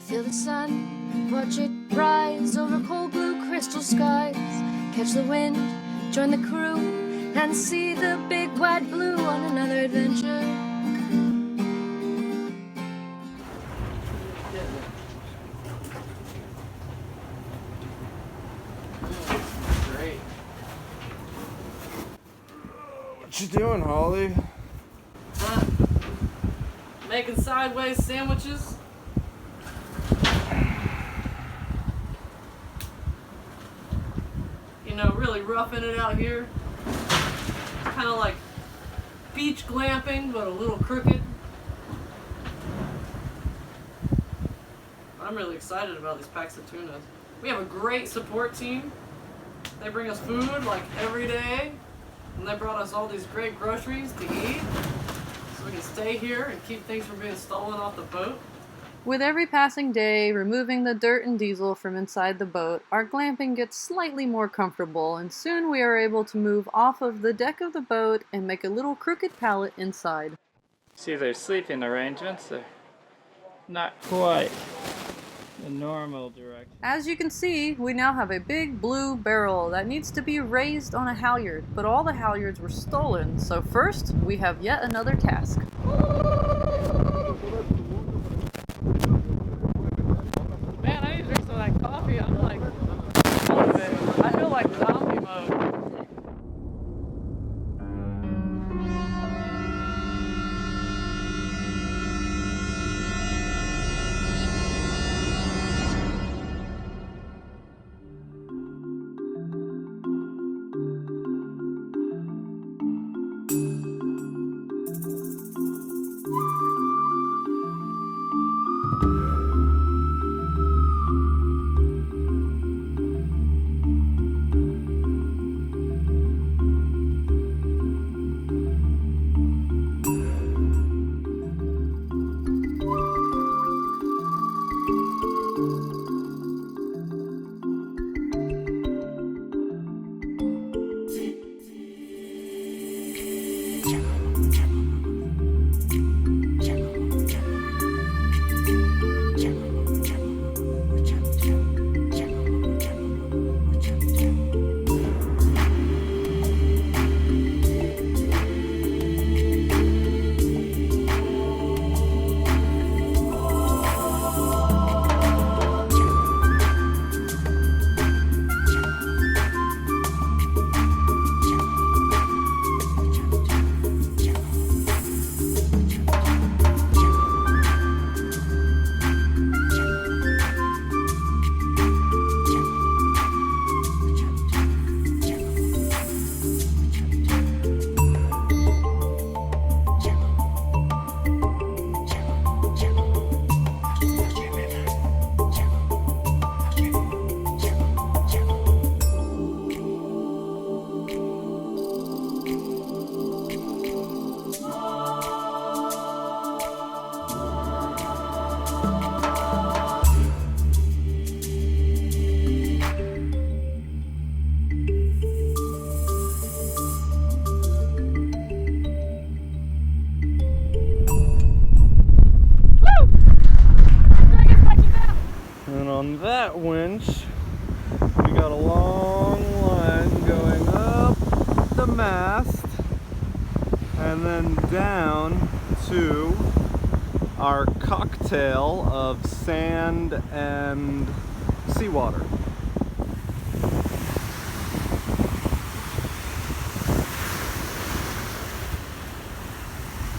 Feel the sun, watch it rise over cold blue crystal skies. Catch the wind, join the crew, and see the big white blue on another adventure. Great. What you doing, Holly? Making sideways sandwiches. You know, really roughing it out here. It's kind of like beach glamping, but a little crooked. I'm really excited about these packs of tuna. We have a great support team. They bring us food like every day, and they brought us all these great groceries to eat, so we can stay here and keep things from being stolen off the boat. With every passing day, removing the dirt and diesel from inside the boat, our glamping gets slightly more comfortable, and soon we are able to move off of the deck of the boat and make a little crooked pallet inside. See, their sleeping arrangements are not quite the normal direction. As you can see, we now have a big blue barrel that needs to be raised on a halyard, but all the halyards were stolen, so first we have yet another task. Man, I need to drink some of that coffee. I'm like motivated. I feel like zombie mode. And on that winch, we got a long line going up the mast and then down to our cocktail of sand and seawater.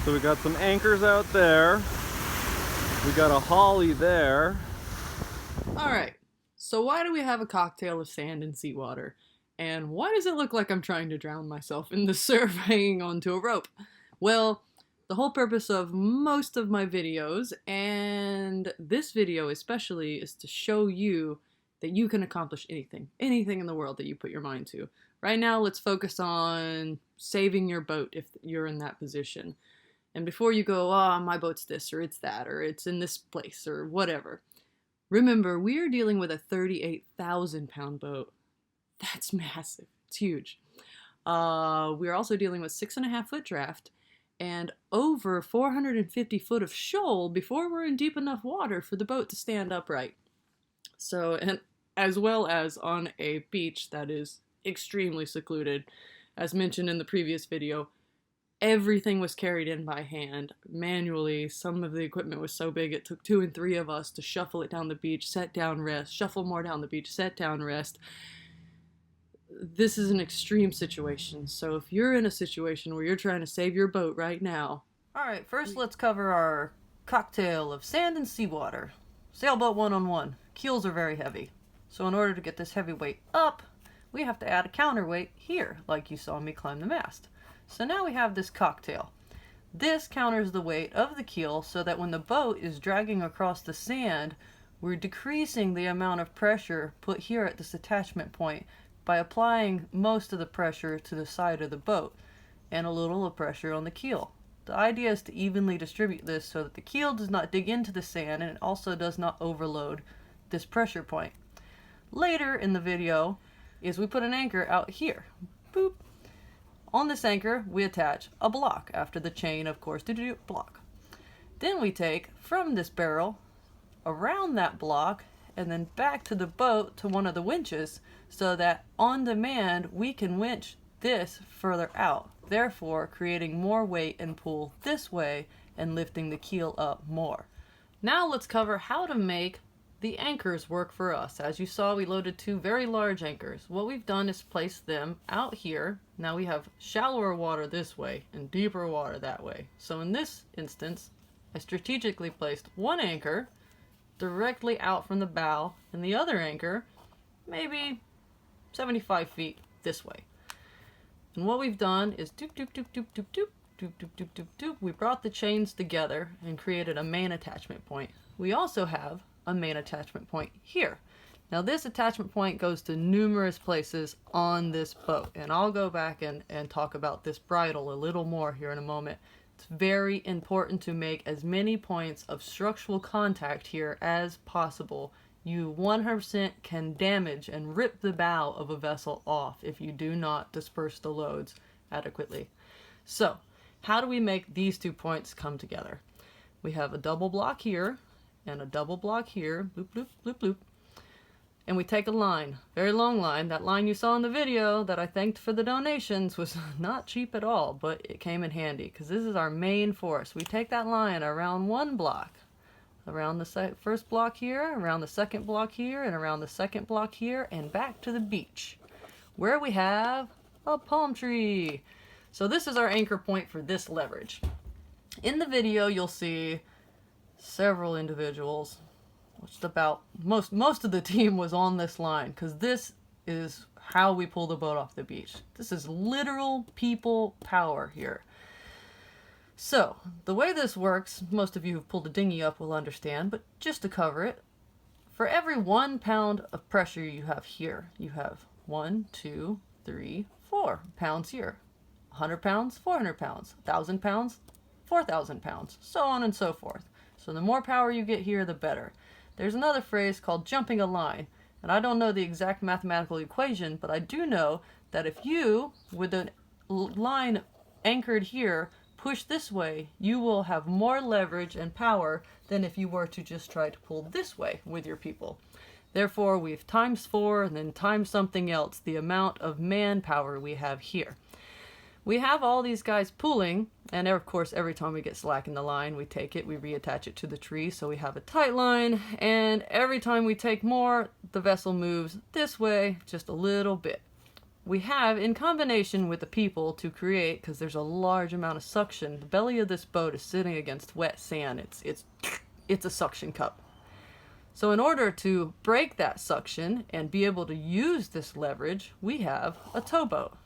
So we got some anchors out there. We got a holly there. Alright, so why do we have a cocktail of sand and seawater? And why does it look like I'm trying to drown myself in the surf hanging onto a rope? Well, the whole purpose of most of my videos, and this video especially, is to show you that you can accomplish anything in the world that you put your mind to. Right now, let's focus on saving your boat if you're in that position. And before you go, oh, my boat's this, or it's that, or it's in this place, or whatever, remember, we are dealing with a 38,000 pound boat. That's massive. It's huge. We're also dealing with 6.5 foot draft, and over 450 foot of shoal before we're in deep enough water for the boat to stand upright. So, and as well as on a beach that is extremely secluded. As mentioned in the previous video, everything was carried in by hand, manually. Some of the equipment was so big it took 2 and 3 of us to shuffle it down the beach, set down, rest, shuffle more down the beach, set down, rest. This is an extreme situation, so if you're in a situation where you're trying to save your boat right now... Alright, first let's cover our cocktail of sand and seawater. Sailboat 1-on-1. Keels are very heavy. So in order to get this heavy weight up, we have to add a counterweight here, like you saw me climb the mast. So now we have this cocktail. This counters the weight of the keel so that when the boat is dragging across the sand, we're decreasing the amount of pressure put here at this attachment point by applying most of the pressure to the side of the boat and a little of pressure on the keel. The idea is to evenly distribute this so that the keel does not dig into the sand and it also does not overload this pressure point. Later in the video is we put an anchor out here. Boop. On this anchor we attach a block after the chain, of course, block. Then we take from this barrel around that block and then back to the boat to one of the winches so that on demand we can winch this further out, therefore creating more weight and pull this way and lifting the keel up more. Now let's cover how to make the anchors work for us. As you saw, we loaded 2 very large anchors. What we've done is place them out here. Now we have shallower water this way and deeper water that way. So in this instance, I strategically placed one anchor directly out from the bow and the other anchor maybe 75 feet this way. And what we've done is doop doop doop doop doop doop doop doop doop doop doop. We brought the chains together and created a main attachment point. We also have a main attachment point here. Now this attachment point goes to numerous places on this boat, and I'll go back and talk about this bridle a little more here in a moment. It's very important to make as many points of structural contact here as possible. You 100% can damage and rip the bow of a vessel off if you do not disperse the loads adequately. So, how do we make these 2 points come together? We have a double block here and a double block here, bloop, bloop, bloop, bloop. And we take a line, very long line. That line you saw in the video that I thanked for the donations was not cheap at all, but it came in handy because this is our main force. We take that line around one block, around the first block here, around the second block here, and around the second block here, and back to the beach, where we have a palm tree. So this is our anchor point for this leverage. In the video, you'll see several individuals, just about most of the team was on this line because this is how we pull the boat off the beach. This is literal people power here. So the way this works, most of you who've pulled a dinghy up will understand, but just to cover it, for every 1 pound of pressure you have here, you have 1, 2, 3, 4 pounds here. 100 pounds, 400 pounds, 1,000 pounds, 4,000 pounds, so on and so forth. So the more power you get here, the better. There's another phrase called jumping a line, and I don't know the exact mathematical equation, but I do know that if you, with a line anchored here, push this way, you will have more leverage and power than if you were to just try to pull this way with your people. Therefore, we've times 4 and then times something else the amount of manpower we have here. We have all these guys pulling, and of course every time we get slack in the line, we take it, we reattach it to the tree, so we have a tight line, and every time we take more, the vessel moves this way just a little bit. We have, in combination with the people to create, because there's a large amount of suction, the belly of this boat is sitting against wet sand. It's a suction cup. So in order to break that suction and be able to use this leverage, we have a towboat.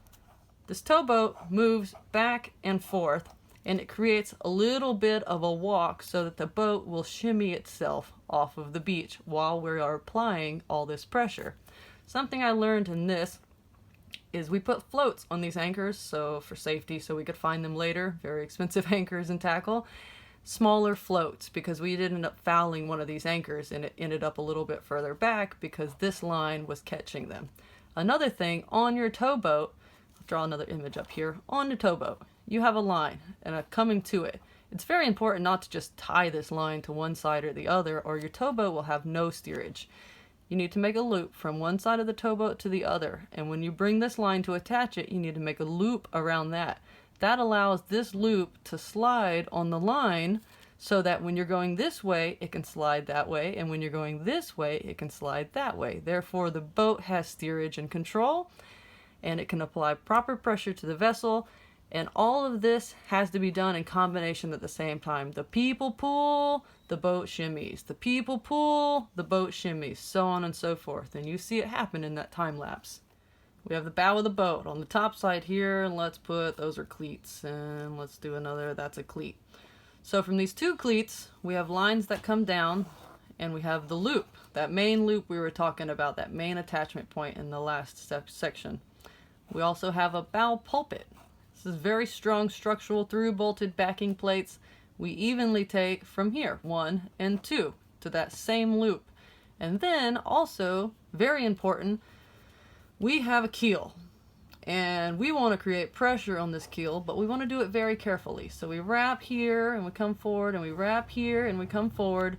This towboat moves back and forth, and it creates a little bit of a walk so that the boat will shimmy itself off of the beach while we are applying all this pressure. Something I learned in this is we put floats on these anchors so for safety, so we could find them later. Very expensive anchors and tackle. Smaller floats, because we did end up fouling one of these anchors and it ended up a little bit further back because this line was catching them. Another thing, on your towboat, draw another image up here, on the towboat, you have a line and a coming to it. It's very important not to just tie this line to one side or the other, or your towboat will have no steerage. You need to make a loop from one side of the towboat to the other, and when you bring this line to attach it, you need to make a loop around that. That allows this loop to slide on the line so that when you're going this way, it can slide that way, and when you're going this way, it can slide that way. Therefore, the boat has steerage and control, and it can apply proper pressure to the vessel, and all of this has to be done in combination at the same time. The people pull, the boat shimmies. The people pull, the boat shimmies, so on and so forth. And you see it happen in that time lapse. We have the bow of the boat on the top side here, and let's put, those are cleats, and let's do another, that's a cleat. So from these two cleats, we have lines that come down, and we have the loop, that main loop we were talking about, that main attachment point in the last section. We also have a bow pulpit. This is very strong structural through bolted backing plates. We evenly take from here, 1 and 2, to that same loop. And then also, very important, we have a keel. And we want to create pressure on this keel, but we want to do it very carefully. So we wrap here and we come forward, and we wrap here and we come forward,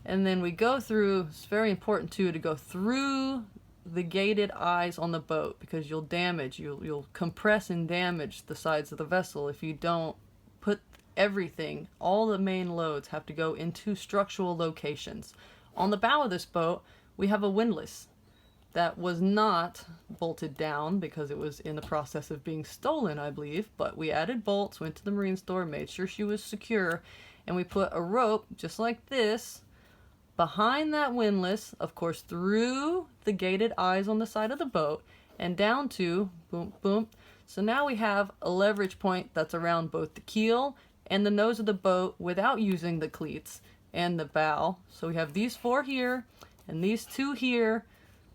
and then we go through, it's very important too, to go through the gated eyes on the boat, because you'll compress and damage the sides of the vessel if you don't put everything. All the main loads have to go into structural locations. On the bow of this boat, we have a windlass that was not bolted down because it was in the process of being stolen, I believe, but we added bolts, went to the marine store, made sure she was secure, and we put a rope just like this behind that windlass, of course, through the gated eyes on the side of the boat and down to boom, boom. So now we have a leverage point that's around both the keel and the nose of the boat without using the cleats and the bow. So we have these 4 here and these 2 here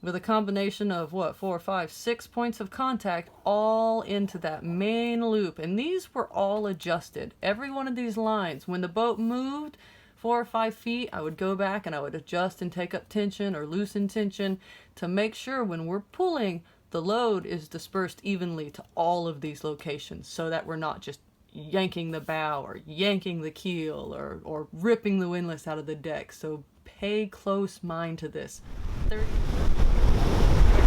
with a combination of 4, 5, 6 points of contact all into that main loop. And these were all adjusted. Every one of these lines, when the boat moved 4 or 5 feet, I would go back and I would adjust and take up tension or loosen tension to make sure when we're pulling, the load is dispersed evenly to all of these locations, so that we're not just yanking the bow or yanking the keel or ripping the windlass out of the deck. So pay close mind to this. I think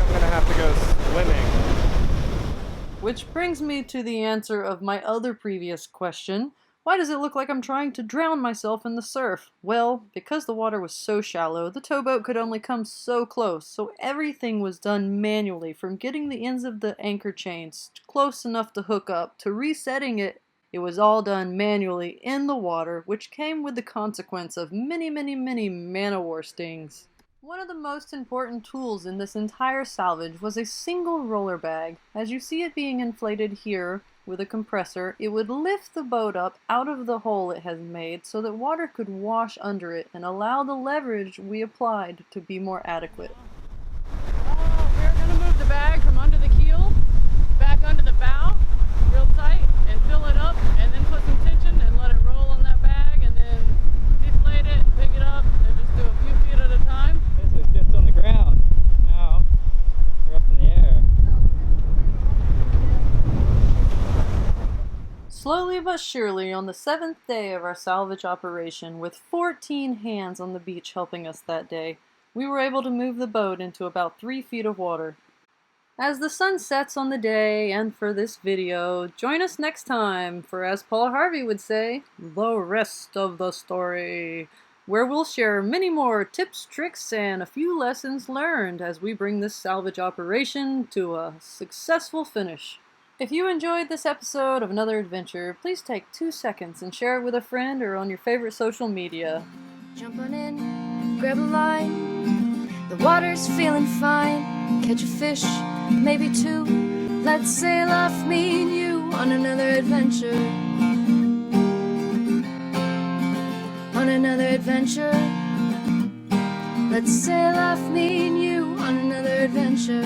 I'm gonna have to go swimming. Which brings me to the answer of my other previous question. Why does it look like I'm trying to drown myself in the surf? Well, because the water was so shallow, the towboat could only come so close, so everything was done manually, from getting the ends of the anchor chains close enough to hook up, to resetting it. It was all done manually in the water, which came with the consequence of many, many, many man-o-war stings. One of the most important tools in this entire salvage was a single roller bag. As you see it being inflated here with a compressor, it would lift the boat up out of the hole it has made so that water could wash under it and allow the leverage we applied to be more adequate. Oh, we're going to move the bag from under the keel back under the bow real tight and fill it up, and then put some tension and let it roll on that bag, and then deflate it, pick it up, and just do a few feet at a time. This is just on the ground. Now we're up in the air. Slowly but surely, on the 7th day of our salvage operation, with 14 hands on the beach helping us that day, we were able to move the boat into about 3 feet of water. As the sun sets on the day and for this video, join us next time for, as Paul Harvey would say, the rest of the story, where we'll share many more tips, tricks, and a few lessons learned as we bring this salvage operation to a successful finish. If you enjoyed this episode of Another Adventure, please take 2 seconds and share it with a friend or on your favorite social media. Jump on in, grab a line. The water's feeling fine. Catch a fish, maybe 2. Let's sail off, me and you, on another adventure. On another adventure. Let's sail off, me and you, on another adventure.